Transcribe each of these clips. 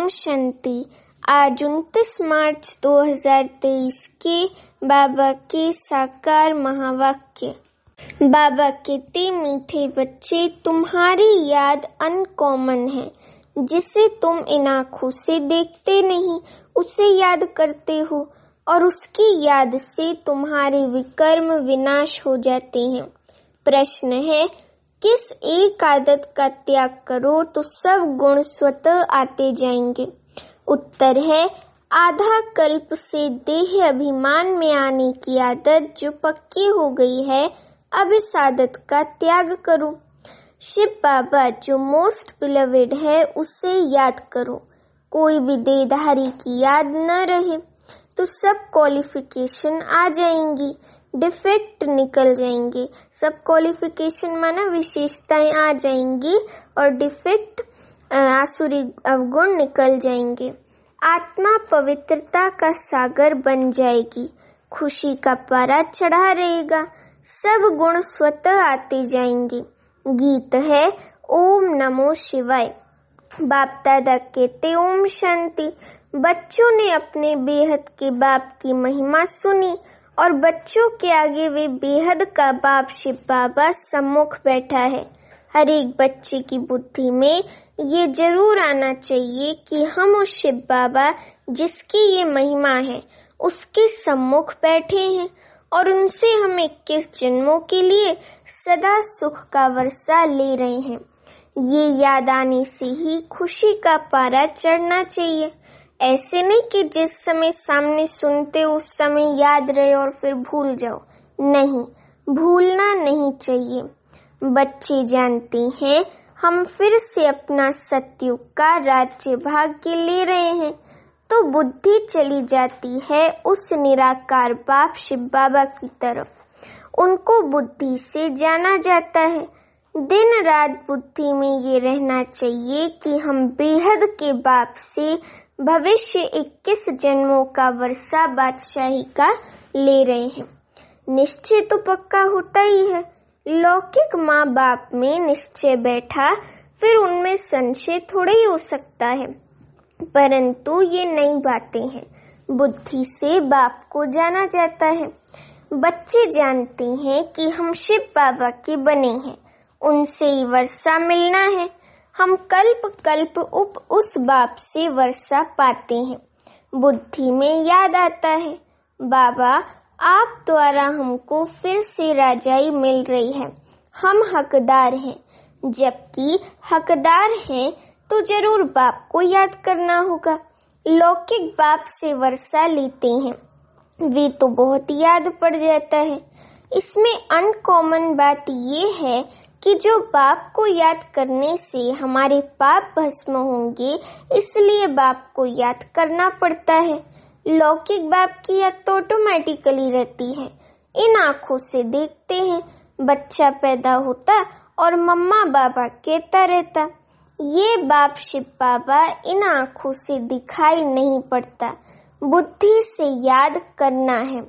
ओम शांति। आज 29 मार्च 2023 के बाबा के साकार महावाक्य। बाबा कहते, मीठे बच्चे, तुम्हारी याद अनकॉमन है। जिसे तुम इन आँखों से देखते नहीं उसे याद करते हो और उसकी याद से तुम्हारे विकर्म विनाश हो जाते हैं। प्रश्न है, किस एक आदत का त्याग करो तो सब गुण स्वतः आते जाएंगे? उत्तर है, आधा कल्प से देह अभिमान में आने की आदत जो पक्की हो गई है, अब इस आदत का त्याग करो। शिव बाबा जो मोस्ट बिलवेड है उसे याद करो। कोई भी देहधारी की याद न रहे तो सब क्वालिफिकेशन आ जाएंगी, डिफेक्ट निकल जाएंगे। सब क्वालिफिकेशन माना विशेषताएं आ जाएंगी और डिफेक्ट आसुरी अवगुण निकल जाएंगे। आत्मा पवित्रता का सागर बन जाएगी, खुशी का पारा चढ़ा रहेगा, सब गुण स्वतः आते जाएंगे। गीत है ओम नमो शिवाय। बाप दादा कहते, ओम शांति। बच्चों ने अपने बेहद के बाप की महिमा सुनी और बच्चों के आगे वे बेहद का बाप शिव बाबा सम्मुख बैठा है। हर एक बच्चे की बुद्धि में ये जरूर आना चाहिए कि हम उस शिव बाबा जिसकी ये महिमा है उसके सम्मुख बैठे हैं और उनसे हम 21 जन्मों के लिए सदा सुख का वर्षा ले रहे हैं। ये याद आने से ही खुशी का पारा चढ़ना चाहिए। ऐसे नहीं कि जिस समय सामने सुनते उस समय याद रहे और फिर भूल जाओ। नहीं, भूलना नहीं चाहिए। बच्चे जानते हैं हम फिर से अपना सतयुग का राज्य भाग्य ले रहे हैं, तो बुद्धि चली जाती है उस निराकार बाप शिव बाबा की तरफ। उनको बुद्धि से जाना जाता है। दिन रात बुद्धि में ये रहना चाहिए कि हम बेहद के बाप से भविष्य 21 जन्मों का वर्षा बादशाही का ले रहे हैं। निश्चय तो पक्का होता ही है। लौकिक माँ बाप में निश्चय बैठा फिर उनमें संशय थोड़ा ही हो सकता है, परंतु ये नई बातें हैं। बुद्धि से बाप को जाना जाता है। बच्चे जानते हैं कि हम शिव बाबा के बने हैं, उनसे ही वर्षा मिलना है। हम कल्प कल्प उस बाप से वर्षा पाते हैं। बुद्धि में याद आता है, बाबा आप द्वारा हमको फिर से राजाई मिल रही है, हम हकदार हैं। जबकि हकदार हैं तो जरूर बाप को याद करना होगा। लौकिक बाप से वर्षा लेते हैं, वे तो बहुत याद पड़ जाता है। इसमें अनकॉमन बात ये है कि जो बाप को याद करने से हमारे पाप भस्म होंगे, इसलिए बाप को याद करना पड़ता है। लौकिक बाप की याद तो ऑटोमेटिकली रहती है। इन आँखों से देखते हैं, बच्चा पैदा होता और मम्मा बाबा कहता रहता। ये बाप शिव बाबा इन आँखों से दिखाई नहीं पड़ता, बुद्धि से याद करना है।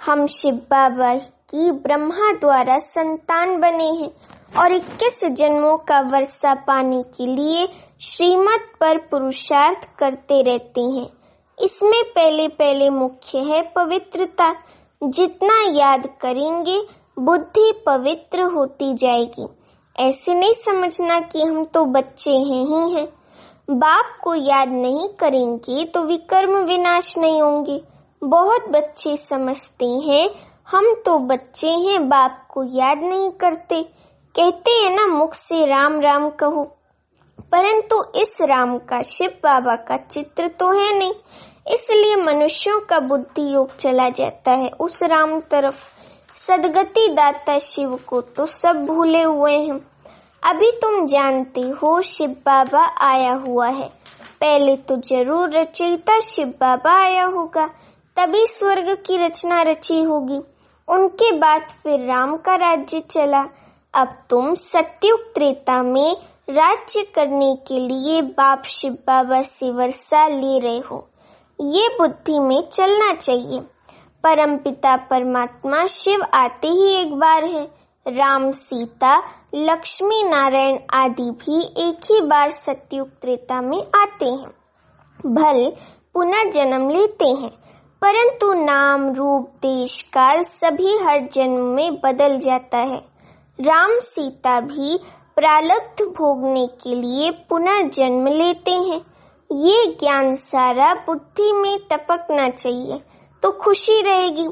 हम शिव बाबा की ब्रह्मा द्वारा संतान बने हैं और 21 जन्मों का वर्षा पाने के लिए श्रीमत पर पुरुषार्थ करते रहते हैं। इसमें पहले मुख्य है पवित्रता। जितना याद करेंगे बुद्धि पवित्र होती जाएगी। ऐसे नहीं समझना कि हम तो बच्चे हैं ही हैं। बाप को याद नहीं करेंगे तो विकर्म विनाश नहीं होंगे। बहुत बच्चे समझते हैं हम तो बच्चे हैं, बाप को याद नहीं करते। कहते हैं ना, मुख से राम राम कहो, परंतु इस राम का शिव बाबा का चित्र तो है नहीं, इसलिए मनुष्यों का बुद्धि योग चला जाता है उस राम तरफ। सदगति दाता शिव को तो सब भूले हुए हैं। अभी तुम जानते हो शिव बाबा आया हुआ है, पहले तो जरूर रचयिता शिव बाबा आया होगा, तभी स्वर्ग की रचना रची होगी। उनके बाद फिर राम का राज्य चला। अब तुम सतयुग त्रेता में राज्य करने के लिए बाप शिव बाबा से वर्षा ले रहे हो। ये बुद्धि में चलना चाहिए। परमपिता परमात्मा शिव आते ही एक बार है। राम, सीता, लक्ष्मी नारायण आदि भी एक ही बार सतयुग त्रेता में आते हैं। भल पुनर्जन्म लेते हैं, परंतु नाम रूप देश काल सभी हर जन्म में बदल जाता है। राम सीता भी प्रारब्ध भोगने के लिए पुनर्जन्म लेते हैं। ये ज्ञान सारा बुद्धि में टपकना चाहिए तो खुशी रहेगी।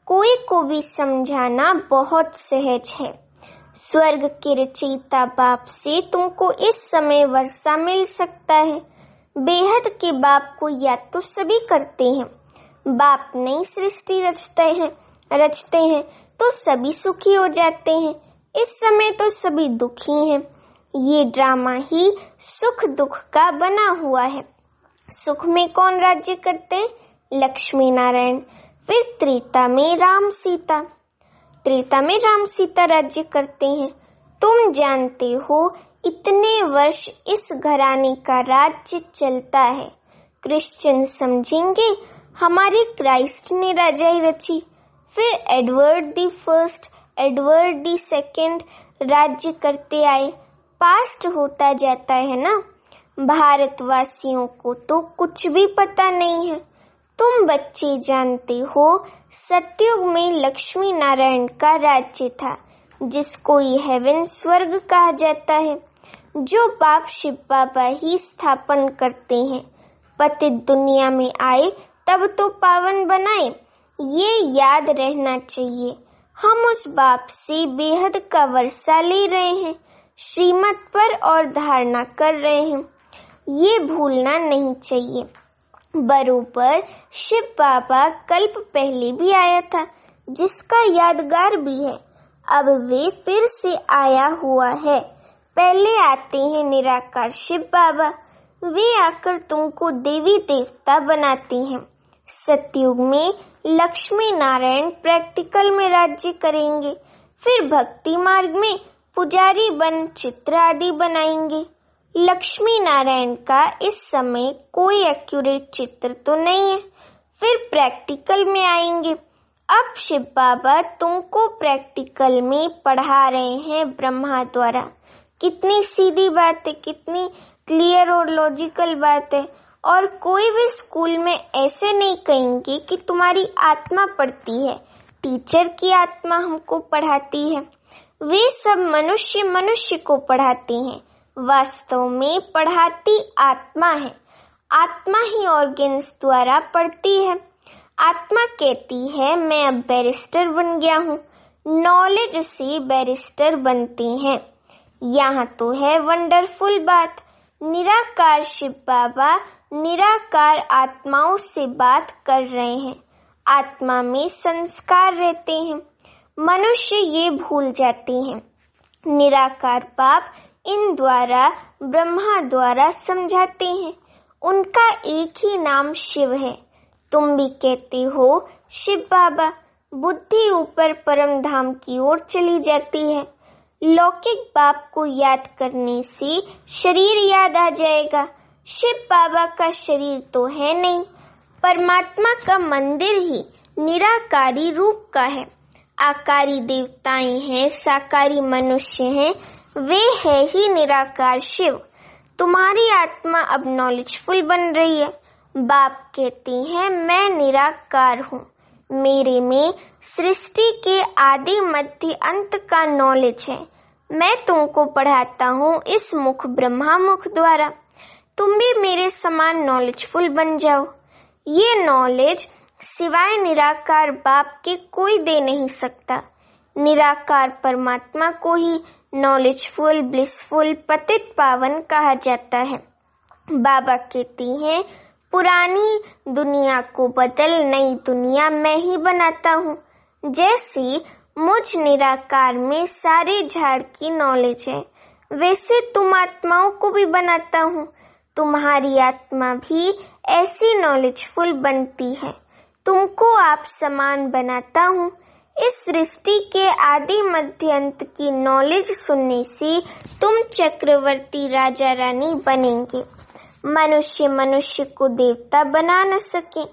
कोई को भी समझाना बहुत सहज है। स्वर्ग के रचयिता बाप से तुमको इस समय वर्षा मिल सकता है। बेहद के बाप को याद तो सभी करते हैं। बाप नई सृष्टि रचते हैं तो सभी सुखी हो जाते हैं। इस समय तो सभी दुखी हैं। ये ड्रामा ही सुख दुख का बना हुआ है। सुख में कौन राज्य करते हैं? लक्ष्मी नारायण। फिर त्रेता में राम सीता राज्य करते हैं। तुम जानते हो इतने वर्ष इस घराने का राज्य चलता है। क्रिश्चियन समझेंगे हमारे क्राइस्ट ने राजाई रची। फिर Edward the first, Edward the second राज्य करते आए। पास्ट होता जाता है ना। भारतवासियों को तो कुछ भी पता नहीं है। तुम बच्चे जानते हो सतयुग में लक्ष्मी नारायण का राज्य था, जिसको ये हेवन स्वर्ग कहा जाता है, जो बाप शिव बाबा ही स्थापन करते हैं। पतित दुनिया में आए तब तो पावन बनाए, ये याद रहना चाहिए। हम उस बाप से बेहद का वर्षा ले रहे हैं, श्रीमत पर और धारणा कर रहे हैं। ये भूलना नहीं चाहिए। बरोबर शिव बाबा कल्प पहले भी आया था, जिसका यादगार भी है। अब वे फिर से आया हुआ है। पहले आते हैं निराकार शिव बाबा। वे आकर तुमको देवी देवता बनाते हैं। सतयुग में लक्ष्मी नारायण प्रैक्टिकल में राज्य करेंगे। फिर भक्ति मार्ग में पुजारी बन चित्र आदि बनाएंगे। लक्ष्मी नारायण का इस समय कोई एक्यूरेट चित्र तो नहीं है। फिर प्रैक्टिकल में आएंगे। अब शिव बाबा तुमको प्रैक्टिकल में पढ़ा रहे हैं ब्रह्मा द्वारा। कितनी सीधी बात है, कितनी क्लियर और लॉजिकल बात है। और कोई भी स्कूल में ऐसे नहीं कहेंगे कि तुम्हारी आत्मा पढ़ती है, टीचर की आत्मा हमको पढ़ाती है। वे सब मनुष्य को पढ़ाते हैं। वास्तव में पढ़ाती आत्मा है। आत्मा ही ऑर्गन्स द्वारा पढ़ती है। आत्मा कहती है मैं अब बैरिस्टर बन गया हूँ। नॉलेज से बैरिस्टर बनते हैं। यहाँ तो है वंडरफुल बात। निराकार शिव बाबा निराकार आत्माओं से बात कर रहे हैं। आत्मा में संस्कार रहते हैं। मनुष्य ये भूल जाते हैं। निराकार बाप इन द्वारा ब्रह्मा द्वारा समझाते हैं। उनका एक ही नाम शिव है। तुम भी कहते हो शिव बाबा। बुद्धि ऊपर परम धाम की ओर चली जाती है। लौकिक बाप को याद करने से शरीर याद आ जाएगा। शिव बाबा का शरीर तो है नहीं। परमात्मा का मंदिर ही निराकारी रूप का है। आकारी देवताएं हैं, साकारी मनुष्य हैं, वे है ही निराकार शिव। तुम्हारी आत्मा अब नॉलेजफुल बन रही है। बाप कहते हैं मैं निराकार हूँ। मेरे में सृष्टि के आदि मध्य अंत का नॉलेज है। मैं तुमको पढ़ाता हूँ इस मुख ब्रह्मा मुख द्वारा। तुम भी मेरे समान नॉलेजफुल बन जाओ। ये नॉलेज सिवाय निराकार बाप के कोई दे नहीं सकता। निराकार परमात्मा को ही नॉलेजफुल, ब्लिसफुल, पतित पावन कहा जाता है। बाबा कहते हैं पुरानी दुनिया को बदल नई दुनिया मैं ही बनाता हूँ। जैसे मुझ निराकार में सारे झाड़ की नॉलेज है, वैसे तुम आत्माओं को भी बनाता हूँ। तुम्हारी आत्मा भी ऐसी नॉलेजफुल बनती है। तुमको आप समान बनाता हूँ। इस सृष्टि के आदि मध्य अंत की नॉलेज सुनने से तुम चक्रवर्ती राजा रानी बनेंगे। मनुष्य को देवता बना न सके।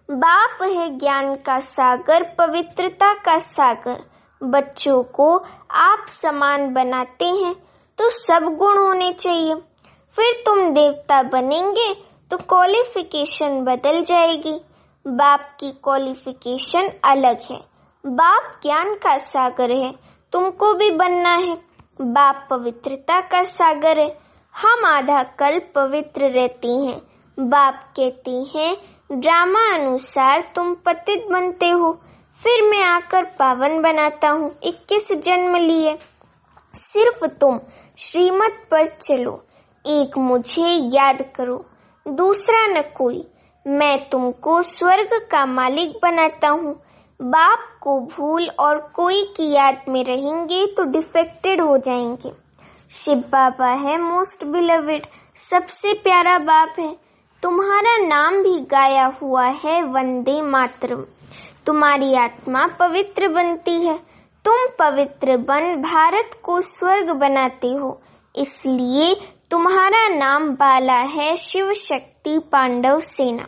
बाप है ज्ञान का सागर, पवित्रता का सागर। बच्चों को आप समान बनाते हैं तो सब गुण होने चाहिए। फिर तुम देवता बनेंगे तो क्वालिफिकेशन बदल जाएगी। बाप की क्वालिफिकेशन अलग है। बाप ज्ञान का सागर है, तुमको भी बनना है। बाप पवित्रता का सागर है, हम आधा कल्प पवित्र रहती हैं। बाप कहती हैं ड्रामा अनुसार तुम पतित बनते हो, फिर मैं आकर पावन बनाता हूँ। 21 जन्म लिए, सिर्फ तुम श्रीमत पर चलो। एक मुझे याद करो, दूसरा न कोई। मैं तुमको स्वर्ग का मालिक बनाता हूँ। बाप को भूल और कोई की याद में रहेंगे तो डिफेक्टेड हो जाएंगे। शिव बाबा है मोस्ट बिलवेड, सबसे प्यारा बाप है। तुम्हारा नाम भी गाया हुआ है वंदे मातरम। तुम्हारी आत्मा पवित्र बनती है, तुम पवित्र बन भारत को स्वर्ग बनाते हो। इसलिए तुम्हारा नाम बाला है शिव शक्ति पांडव सेना।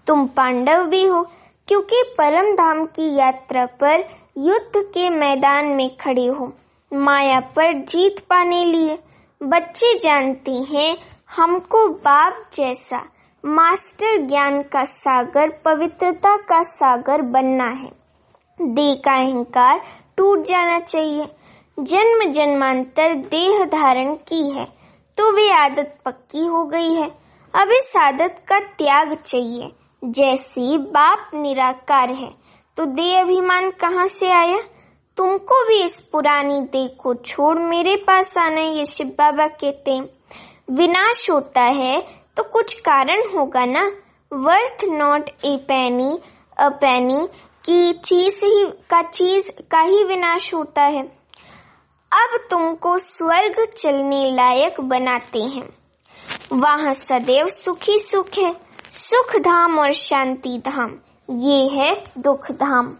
तुम पांडव भी हो क्योंकि परम धाम की यात्रा पर युद्ध के मैदान में खड़े हो, माया पर जीत पाने लिए। बच्चे जानते हैं हमको बाप जैसा मास्टर ज्ञान का सागर, पवित्रता का सागर बनना है। देह का अहंकार टूट जाना चाहिए। जन्म जन्मांतर देह धारण की है तो वे आदत पक्की हो गई है। अब इस आदत का त्याग चाहिए। जैसे बाप निराकार है तो देह अभिमान कहाँ से आया? तुमको भी इस पुरानी देह को छोड़ मेरे पास आना है, ये शिव बाबा कहते हैं। विनाश होता है तो कुछ कारण होगा ना। वर्थ नॉट ए पैनी की चीज का ही विनाश होता है। अब तुमको स्वर्ग चलने लायक बनाते हैं, वहाँ सदैव सुखी सुख है। सुख धाम और शांति धाम, ये है दुख धाम।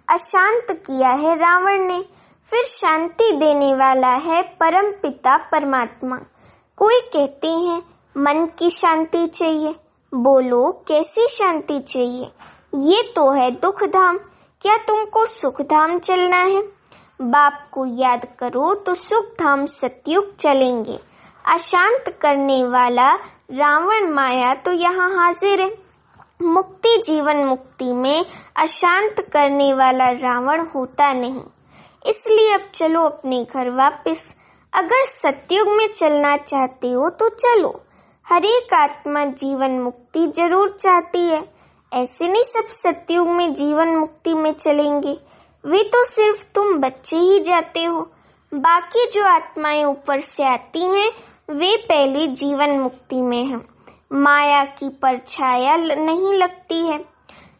अशांत किया है रावण ने, फिर शांति देने वाला है परम पिता परमात्मा। कोई कहते हैं मन की शांति चाहिए, बोलो कैसी शांति चाहिए? ये तो है दुख धाम। क्या तुमको सुख धाम चलना है? बाप को याद करो तो सुख धाम सतयुग चलेंगे। अशांत करने वाला रावण माया तो यहाँ हाजिर है। मुक्ति जीवन मुक्ति में अशांत करने वाला रावण होता नहीं। इसलिए अब चलो अपने घर वापस। अगर सतयुग में चलना चाहते हो तो चलो। हर एक आत्मा जीवन मुक्ति जरूर चाहती है। ऐसे नहीं सब सतयुग में जीवन मुक्ति में चलेंगे, वे तो सिर्फ तुम बच्चे ही जाते हो। बाकी जो आत्माएं ऊपर से आती हैं वे पहले जीवन मुक्ति में हैं। माया की परछाया नहीं लगती है।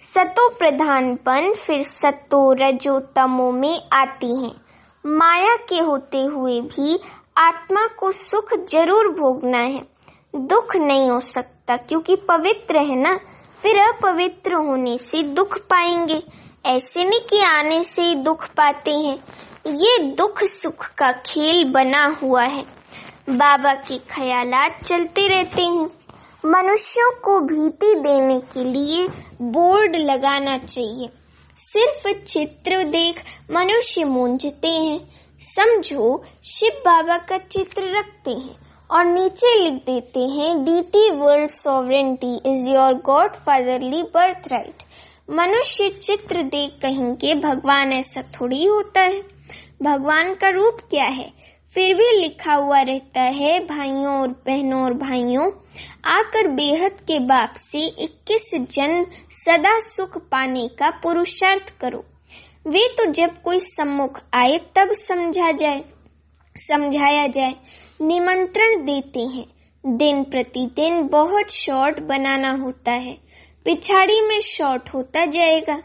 सतो प्रधानपन फिर सतो रजो तमो में आती हैं। माया के होते हुए भी आत्मा को सुख जरूर भोगना है। दुख नहीं हो सकता क्योंकि पवित्र है ना। फिर अपवित्र होने से दुख पाएंगे। ऐसे नहीं कि आने से ही दुख पाते हैं। ये दुख सुख का खेल बना हुआ है। बाबा के ख्यालात चलते रहते हैं। मनुष्यों को भीति देने के लिए बोर्ड लगाना चाहिए। सिर्फ चित्र देख मनुष्य मूंझते हैं। समझो शिव बाबा का चित्र रखते हैं और नीचे लिख देते हैं डीटी world sovereignty is your god fatherly birth right. मनुष्य चित्र देख कहेंगे भगवान ऐसा थोड़ी होता है। भगवान का रूप क्या है? फिर भी लिखा हुआ रहता है भाइयों और बहनों और भाइयों, आकर बेहद के बाप से 21 जन्म सदा सुख पाने का पुरुषार्थ करो। वे तो जब कोई सम्मुख आए तब समझाया जाए, निमंत्रण देते हैं। दिन प्रतिदिन बहुत शॉर्ट बनाना होता है, पिछाड़ी में शॉर्ट होता जाएगा।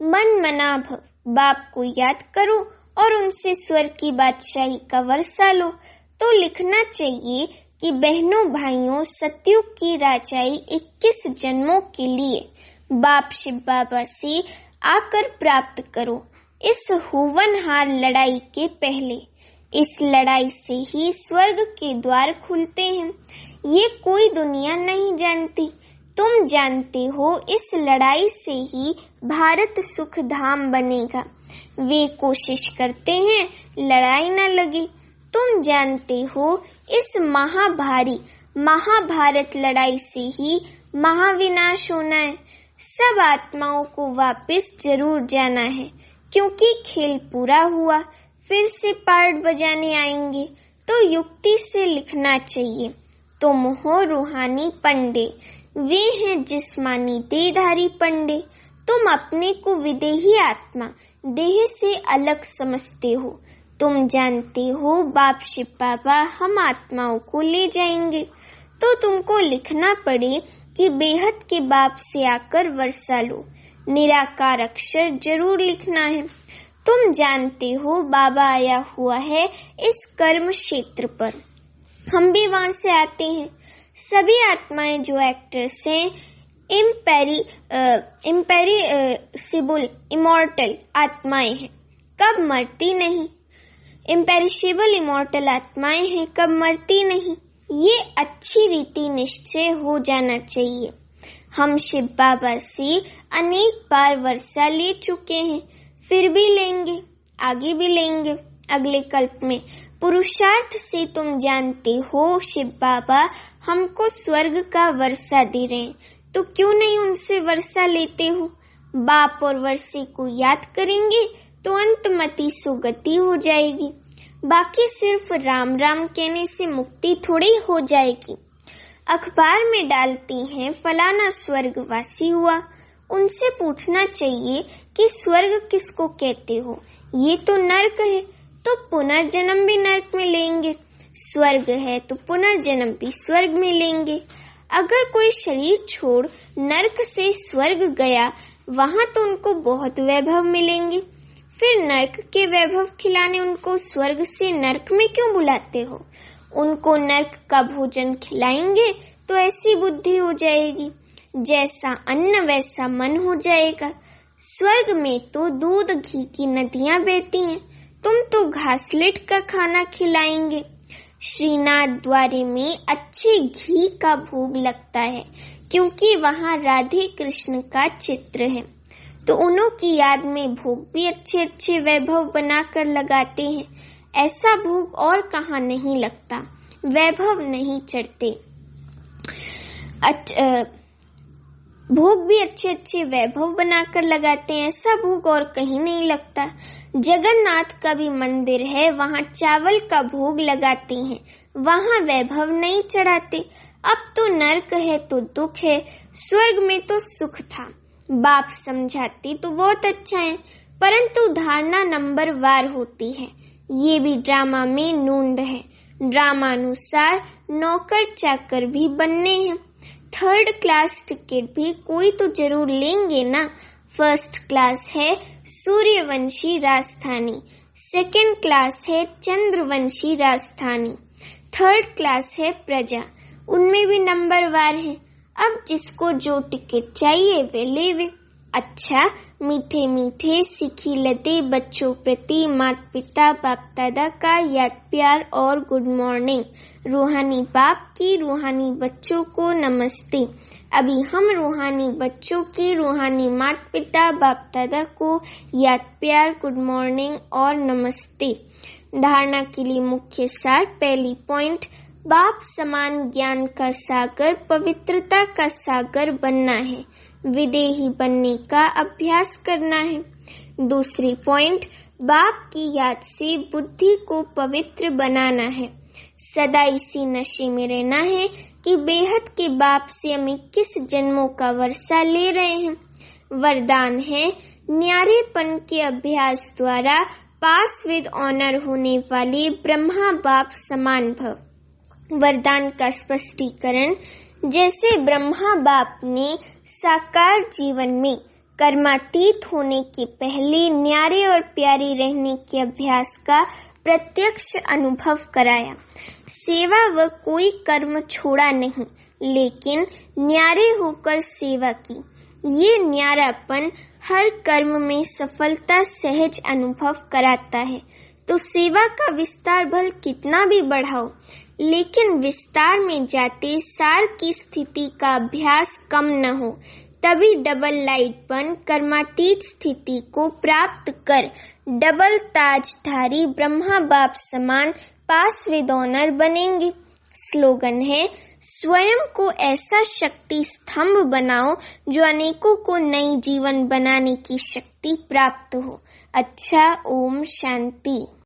मन मना भव, बाप को याद करो और उनसे स्वर्ग की बादशाही का वर्षा लो। तो लिखना चाहिए कि बहनों भाइयों, सतयुग की राजाई 21 जन्मों के लिए बाप शिव बाबा से आकर प्राप्त करो। इस हुवनहार लड़ाई के पहले, इस लड़ाई से ही स्वर्ग के द्वार खुलते हैं। ये कोई दुनिया नहीं जानती, तुम जानते हो। इस लड़ाई से ही भारत सुख धाम बनेगा। वे कोशिश करते हैं लड़ाई न लगे। तुम जानते हो इस महाभारी महाभारत लड़ाई से ही महाविनाश होना है। सब आत्माओं को वापस जरूर जाना है, क्योंकि खेल पूरा हुआ, फिर से पार्ट बजाने आएंगे। तो युक्ति से लिखना चाहिए। तुम हो रूहानी पंडे, वे हैं जिस्मानी देहधारी पंडे। तुम अपने को विदेही आत्मा, देह से अलग समझते हो। तुम जानते हो बाप शिव बाबा हम आत्माओं को ले जाएंगे, तो तुमको लिखना पड़े कि बेहद के बाप से आकर वर्षा लो। निराकार अक्षर जरूर लिखना है। तुम जानते हो बाबा आया हुआ है इस कर्म क्षेत्र पर, हम भी वहां से आते हैं। सभी आत्माएं जो एक्टर्स हैं इम्पेरिसिबल इमॉर्टल आत्माएं हैं, कब मरती नहीं। इम्पेरिशेबल इमॉर्टल आत्माएं हैं, कब मरती नहीं। ये अच्छी रीति निश्चय हो जाना चाहिए। हम शिव बाबा से अनेक बार वर्षा ले चुके हैं, फिर भी लेंगे, आगे भी लेंगे अगले कल्प में। पुरुषार्थ से तुम जानते हो शिव बाबा हमको स्वर्ग का वर्षा दे रहे हैं, तो क्यों नहीं उनसे वर्षा लेते हो। बाप और वर्षे को याद करेंगे तो अंतमति सुगति हो जाएगी। बाकी सिर्फ राम राम कहने से मुक्ति थोड़ी हो जाएगी। अखबार में डालती हैं फलाना स्वर्गवासी हुआ, उनसे पूछना चाहिए कि स्वर्ग किसको कहते हो। ये तो नर्क है, तो पुनर्जन्म भी नर्क में लेंगे। स्वर्ग है तो पुनर्जन्म भी स्वर्ग में लेंगे। अगर कोई शरीर छोड़ नर्क से स्वर्ग गया, वहां तो उनको बहुत वैभव मिलेंगे। फिर नर्क के वैभव खिलाने उनको स्वर्ग से नर्क में क्यों बुलाते हो। उनको नर्क का भोजन खिलाएंगे तो ऐसी बुद्धि हो जाएगी, जैसा अन्न वैसा मन हो जाएगा। स्वर्ग में तो दूध घी की नदियां बहती हैं, तुम तो घासलेट का खाना खिलाएंगे। श्रीनाथ द्वारे में अच्छे घी का भोग लगता है, क्योंकि वहाँ राधे कृष्ण का चित्र है, तो उन्हों की याद में भोग भी अच्छे अच्छे वैभव बनाकर लगाते हैं। ऐसा भोग और कहाँ नहीं लगता, वैभव नहीं चढ़ते। भोग भी अच्छे अच्छे वैभव बनाकर लगाते हैं, ऐसा भोग और कहीं नहीं लगता। जगन्नाथ का भी मंदिर है, वहाँ चावल का भोग लगाते हैं, वहाँ वैभव नहीं चढ़ाते। अब तो नर्क है तो दुख है, स्वर्ग में तो सुख था। बाप समझाते तो बहुत अच्छा है, परंतु धारणा नंबर वार होती है। ये भी ड्रामा में नूंद है। ड्रामानुसार नौकर चाकर भी बनने हैं। 3rd क्लास टिकट भी कोई तो जरूर लेंगे ना। 1st क्लास है सूर्यवंशी राजधानी, 2nd क्लास है चंद्रवंशी राजधानी, 3rd क्लास है प्रजा। उनमें भी नंबर वार है। अब जिसको जो टिकट चाहिए वे लेवे। अच्छा, मीठे मीठे सीखी लते बच्चों प्रति माता पिता बाप दादा का याद प्यार और गुड मॉर्निंग। रूहानी बाप की रूहानी बच्चों को नमस्ते। अभी हम रूहानी बच्चों की रूहानी माता पिता बाप दादा को याद प्यार गुड मॉर्निंग और नमस्ते। धारणा के लिए मुख्य सार। पहली पॉइंट, बाप समान ज्ञान का सागर पवित्रता का सागर बनना है, विदेही बनने का अभ्यास करना है। दूसरी पॉइंट, बाप की याद से बुद्धि को पवित्र बनाना है, सदा इसी नशे में रहना है कि बेहद के बाप से हम 21 जन्मों का वर्षा ले रहे हैं। वरदान है न्यारेपन के अभ्यास द्वारा पास विद ऑनर होने वाले ब्रह्मा बाप समान भव। वरदान का स्पष्टीकरण, जैसे ब्रह्मा बाप ने साकार जीवन में कर्मातीत होने के पहले न्यारे और प्यारे रहने के अभ्यास का प्रत्यक्ष अनुभव कराया। सेवा व कोई कर्म छोड़ा नहीं, लेकिन न्यारे होकर सेवा की। ये न्यारापन हर कर्म में सफलता सहज अनुभव कराता है। तो सेवा का विस्तार भल कितना भी बढ़ाओ, लेकिन विस्तार में जाते सार की स्थिति का अभ्यास कम न हो, तभी डबल लाइट बन कर्मातीत स्थिति को प्राप्त कर डबल ताजधारी ब्रह्मा बाप समान पास विद ऑनर बनेंगे। स्लोगन है, स्वयं को ऐसा शक्ति स्तंभ बनाओ जो अनेकों को नई जीवन बनाने की शक्ति प्राप्त हो। अच्छा, ओम शांति।